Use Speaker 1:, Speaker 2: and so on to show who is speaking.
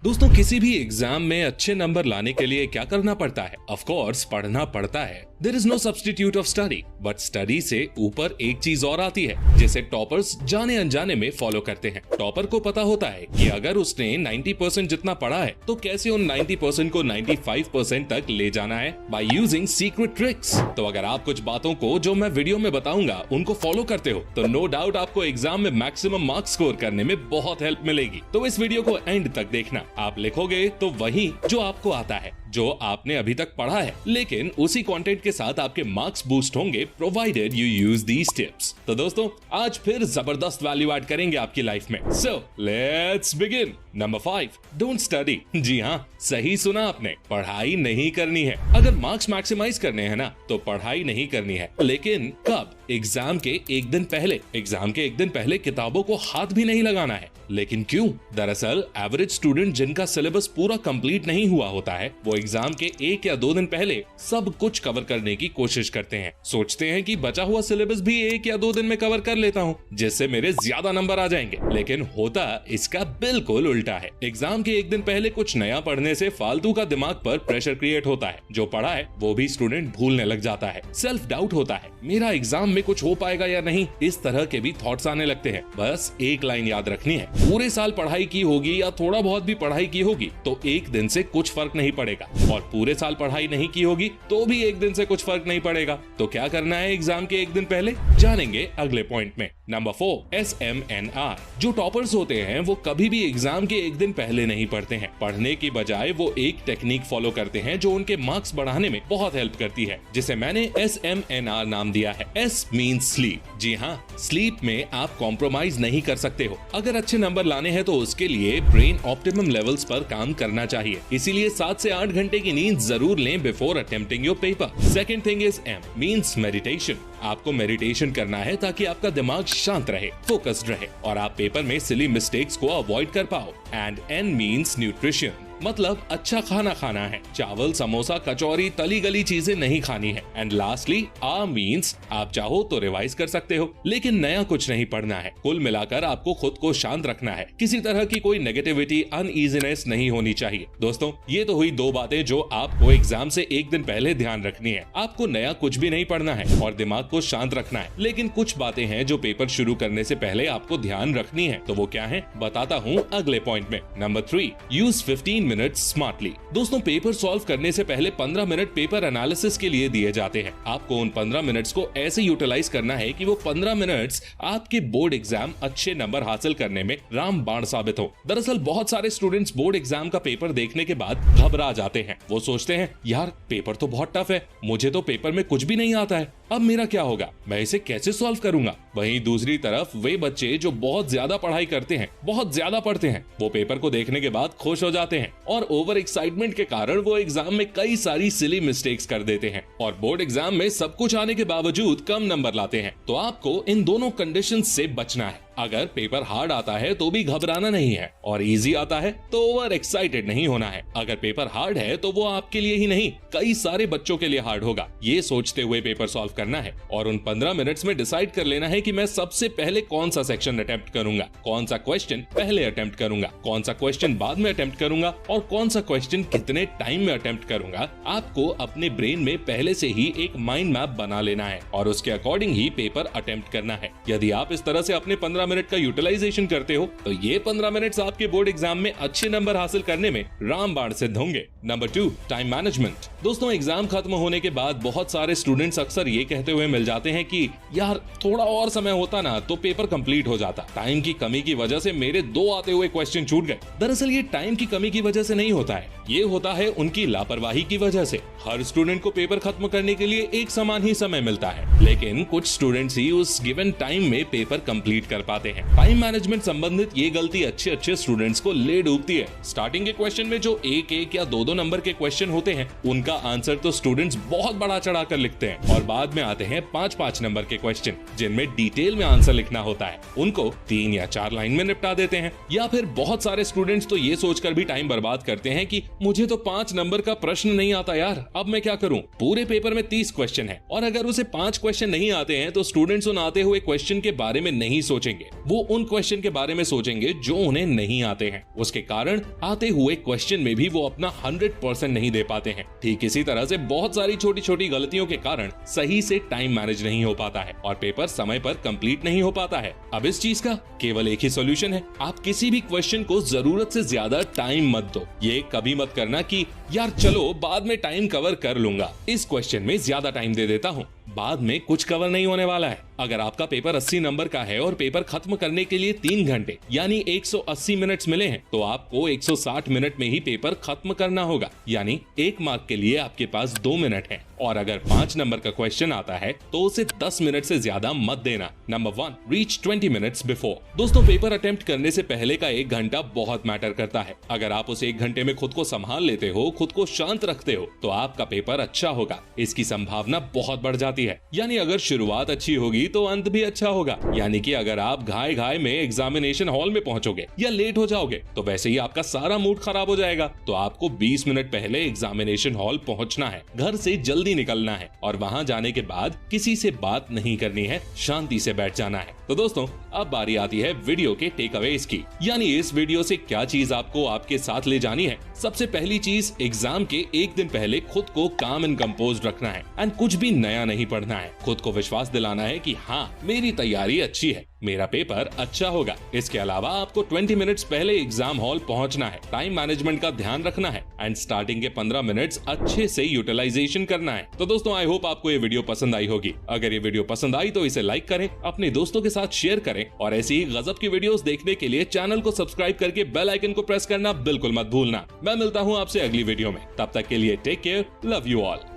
Speaker 1: दोस्तों, किसी भी एग्जाम में अच्छे नंबर लाने के लिए क्या करना पड़ता है? ऑफ कोर्स पढ़ना पड़ता है। There is no substitute of study, but study से ऊपर एक चीज और आती है जिसे टॉपर्स जाने अनजाने में फॉलो करते हैं। टॉपर को पता होता है कि अगर उसने 90% जितना पढ़ा है तो कैसे उन 90% को 95% तक ले जाना है बाय यूजिंग सीक्रेट ट्रिक्स। तो अगर आप कुछ बातों को जो मैं वीडियो में बताऊंगा उनको फॉलो करते हो तो नो डाउट आपको एग्जाम में मैक्सिमम मार्क्स स्कोर करने में बहुत हेल्प मिलेगी। तो इस वीडियो को एंड तक देखना। आप लिखोगे तो वही जो आपको आता है, जो आपने अभी तक पढ़ा है, लेकिन उसी कंटेंट के साथ आपके मार्क्स बूस्ट होंगे provided you use these tips. तो दोस्तों, आज फिर जबरदस्त वैल्यू ऐड करेंगे आपकी लाइफ में। So let's begin. Number 5, don't study. जी हाँ, सही सुना आपने, पढ़ाई नहीं करनी है। अगर मार्क्स मैक्सिमाइज करने हैं ना तो पढ़ाई नहीं करनी है। लेकिन कब? एग्जाम के एक दिन पहले। एग्जाम के एक दिन पहले किताबों को हाथ भी नहीं लगाना है। लेकिन क्यों? दरअसल एवरेज स्टूडेंट जिनका सिलेबस पूरा कंप्लीट नहीं हुआ होता है वो एग्जाम के 1 या 2 दिन पहले सब कुछ कवर करने की कोशिश करते हैं। सोचते हैं कि बचा हुआ सिलेबस भी 1 या 2 दिन में कवर कर लेता हूँ जिससे मेरे ज्यादा नंबर आ जाएंगे। लेकिन होता इसका बिल्कुल उल्टा है। एग्जाम के एक दिन पहले कुछ नया पढ़ने से फालतू का दिमाग पर प्रेशर क्रिएट होता है। जो पढ़ा है वो भी स्टूडेंट भूलने लग जाता है। सेल्फ डाउट होता है, मेरा एग्जाम में कुछ हो पाएगा या नहीं, इस तरह के भी थॉट्स आने लगते हैं। बस एक लाइन याद रखनी है, पूरे साल पढ़ाई की होगी या थोड़ा बहुत भी पढ़ाई की होगी तो एक दिन से कुछ फर्क नहीं पड़ेगा, और पूरे साल पढ़ाई नहीं की होगी तो भी एक दिन से कुछ फर्क नहीं पड़ेगा। तो क्या करना है एग्जाम के एक दिन पहले, जानेंगे अगले पॉइंट में। Number 4, SMNR। जो टॉपर्स होते हैं वो कभी भी एग्जाम के एक दिन पहले नहीं पढ़ते हैं। पढ़ने की बजाय वो एक टेक्निक फॉलो करते हैं जो उनके मार्क्स बढ़ाने में बहुत हेल्प करती है, जिसे मैंने SMNR नाम दिया है। S means sleep. जी हाँ, स्लीप में आप कॉम्प्रोमाइज नहीं कर सकते हो। अगर अच्छे नंबर लाने हैं तो उसके लिए ब्रेन ऑप्टिमम लेवल्स पर काम करना चाहिए। इसीलिए 7 से 8 घंटे की नींद जरूर लें before attempting your paper. Second thing is M means meditation. आपको मेडिटेशन करना है ताकि आपका दिमाग शांत रहे, फोकस्ड रहे और आप पेपर में सिली मिस्टेक्स को अवॉइड कर पाओ। एंड N मींस न्यूट्रिशन, मतलब अच्छा खाना खाना है। चावल, समोसा, कचौरी, तली गली चीजें नहीं खानी है। एंड लास्टली R मींस आप चाहो तो रिवाइज कर सकते हो लेकिन नया कुछ नहीं पढ़ना है। कुल मिलाकर आपको खुद को शांत रखना है। किसी तरह की कोई नेगेटिविटी, अनईजीनेस नहीं होनी चाहिए। दोस्तों, ये तो हुई 2 बातें जो आपको एग्जाम से एक दिन पहले ध्यान रखनी है। आपको नया कुछ भी नहीं पढ़ना है और दिमाग को शांत रखना है। लेकिन कुछ बातें हैं जो पेपर शुरू करने से पहले आपको ध्यान रखनी है। तो वो क्या है, बताता हूँ अगले पॉइंट में। Number 3, use 15 minute smartly. दोस्तों, पेपर सॉल्व करने से पहले 15 मिनट पेपर एनालिसिस के लिए दिए जाते हैं। आपको उन 15 मिनट्स को ऐसे यूटिलाइज करना है कि वो 15 मिनट्स आपके बोर्ड एग्जाम अच्छे नंबर हासिल करने में रामबाण साबित हो। दरअसल बहुत सारे स्टूडेंट्स बोर्ड एग्जाम का पेपर देखने के बाद घबरा जाते हैं। वो सोचते हैं, यार पेपर तो बहुत टफ है, मुझे तो पेपर में कुछ भी नहीं आता है, अब मेरा क्या होगा, मैं इसे कैसे सॉल्व करूंगा। वहीं दूसरी तरफ वे बच्चे जो बहुत ज्यादा पढ़ाई करते हैं, बहुत ज्यादा पढ़ते हैं, वो पेपर को देखने के बाद खुश हो जाते हैं और ओवर एक्साइटमेंट के कारण वो एग्जाम में कई सारी सिली मिस्टेक्स कर देते हैं और बोर्ड एग्जाम में सब कुछ आने के बावजूद कम नंबर लाते हैं। तो आपको इन दोनों कंडीशंस से बचना है। अगर पेपर हार्ड आता है तो भी घबराना नहीं है और इजी आता है तो ओवर एक्साइटेड नहीं होना है। अगर पेपर हार्ड है तो वो आपके लिए ही नहीं, कई सारे बच्चों के लिए हार्ड होगा, ये सोचते हुए पेपर सॉल्व करना है और उन 15 मिनट्स में डिसाइड कर लेना है कि मैं सबसे पहले कौन सा सेक्शन अटेम्प्ट करूंगा, कौन सा क्वेश्चन पहले अटेम्प्ट करूंगा, कौन सा क्वेश्चन बाद में अटेम्प्ट करूंगा और कौन सा क्वेश्चन कितने टाइम में अटेम्प्ट करूंगा। आपको अपने ब्रेन में पहले से ही एक माइंड मैप बना लेना है और उसके अकॉर्डिंग ही पेपर अटेम्प्ट करना है। यदि आप इस तरह से अपने 15 मिनट का यूटिलाइजेशन करते हो तो ये 15 मिनट्स आपके बोर्ड एग्जाम में अच्छे नंबर हासिल करने में रामबाण सिद्ध होंगे। Number 2, time management. दोस्तों, एग्जाम खत्म होने के बाद बहुत सारे स्टूडेंट्स अक्सर ये कहते हुए मिल जाते हैं कि यार थोड़ा और समय होता ना तो पेपर कंप्लीट हो जाता, टाइम की कमी की वजह से मेरे 2 आते हुए क्वेश्चन छूट गए। दरअसल ये टाइम की कमी की वजह से नहीं होता है, ये होता है उनकी लापरवाही की वजह से। हर स्टूडेंट को पेपर खत्म करने के लिए एक समान ही समय मिलता है, लेकिन कुछ स्टूडेंट्स ही उस गिवन टाइम में पेपर कंप्लीट कर पाते हैं। टाइम मैनेजमेंट संबंधित ये गलती अच्छे स्टूडेंट्स को ले डूबती है। स्टार्टिंग के क्वेश्चन में जो 1-1 या 2-2 नंबर के क्वेश्चन होते हैं उनका का आंसर तो स्टूडेंट्स बहुत बड़ा चढ़ा कर लिखते हैं और बाद में आते हैं 5-5 नंबर के क्वेश्चन जिनमें डिटेल में आंसर लिखना होता है, उनको 3 या 4 लाइन में निपटा देते हैं। या फिर बहुत सारे स्टूडेंट्स तो ये सोचकर भी टाइम बर्बाद करते हैं कि मुझे तो 5 नंबर का प्रश्न नहीं आता यार, अब मैं क्या करूं। पूरे पेपर में 30 क्वेश्चन है और अगर उसे 5 क्वेश्चन नहीं आते हैं तो स्टूडेंट्स उन आते हुए क्वेश्चन के बारे में नहीं सोचेंगे, वो उन क्वेश्चन के बारे में सोचेंगे जो उन्हें नहीं आते हैं। उसके कारण आते हुए क्वेश्चन में भी वो अपना 100% नहीं दे पाते हैं। ठीक इसी तरह से बहुत सारी छोटी छोटी गलतियों के कारण सही से टाइम मैनेज नहीं हो पाता है और पेपर समय पर कंप्लीट नहीं हो पाता है। अब इस चीज का केवल एक ही सॉल्यूशन है, आप किसी भी क्वेश्चन को जरूरत से ज्यादा टाइम मत दो। ये कभी मत करना कि यार चलो बाद में टाइम कवर कर लूंगा, इस क्वेश्चन में ज्यादा टाइम दे देता हूँ, बाद में कुछ कवर नहीं होने वाला है। अगर आपका पेपर 80 नंबर का है और पेपर खत्म करने के लिए 3 घंटे यानी 180 मिनट्स मिले हैं तो आपको 160 मिनट में ही पेपर खत्म करना होगा, यानी 1 मार्क के लिए आपके पास 2 मिनट है। और अगर 5 नंबर का क्वेश्चन आता है तो उसे 10 मिनट से ज्यादा मत देना। Number 1, reach 20 minutes before. दोस्तों, पेपर अटेम्प्ट करने से पहले का 1 घंटा बहुत मैटर करता है। अगर आप उस 1 घंटे में खुद को संभाल लेते हो, खुद को शांत रखते हो, तो आपका पेपर अच्छा होगा, इसकी संभावना बहुत बढ़ जाती है। यानी अगर शुरुआत अच्छी होगी तो अंत भी अच्छा होगा। यानी कि अगर आप घाय घाय में एग्जामिनेशन हॉल में पहुंचोगे या लेट हो जाओगे तो वैसे ही आपका सारा मूड खराब हो जाएगा। तो आपको 20 मिनट पहले एग्जामिनेशन हॉल पहुंचना है, घर से जल्दी निकलना है और वहां जाने के बाद किसी से बात नहीं करनी है, शांति से बैठ जाना है। तो दोस्तों, अब बारी आती है वीडियो के टेक अवेज की, यानी इस वीडियो से क्या चीज आपको आपके साथ ले जानी है। सबसे पहली चीज, एग्जाम के 1 दिन पहले खुद को काम एंड कंपोज रखना है एंड कुछ भी नया नहीं पढ़ना है। खुद को विश्वास दिलाना है कि हाँ, मेरी तैयारी अच्छी है, मेरा पेपर अच्छा होगा। इसके अलावा आपको 20 मिनट्स पहले एग्जाम हॉल पहुंचना है, टाइम मैनेजमेंट का ध्यान रखना है एंड स्टार्टिंग के 15 मिनट्स अच्छे से यूटिलाइजेशन करना है। तो दोस्तों, आई होप आपको ये वीडियो पसंद आई होगी। अगर ये वीडियो पसंद आई तो इसे लाइक करें, अपने दोस्तों के साथ शेयर करें और ऐसी ही गजब की वीडियोस देखने के लिए चैनल को सब्सक्राइब करके बेल आइकन को प्रेस करना बिल्कुल मत भूलना। मैं मिलता हूँ आपसे अगली वीडियो में, तब तक के लिए take care, love you all.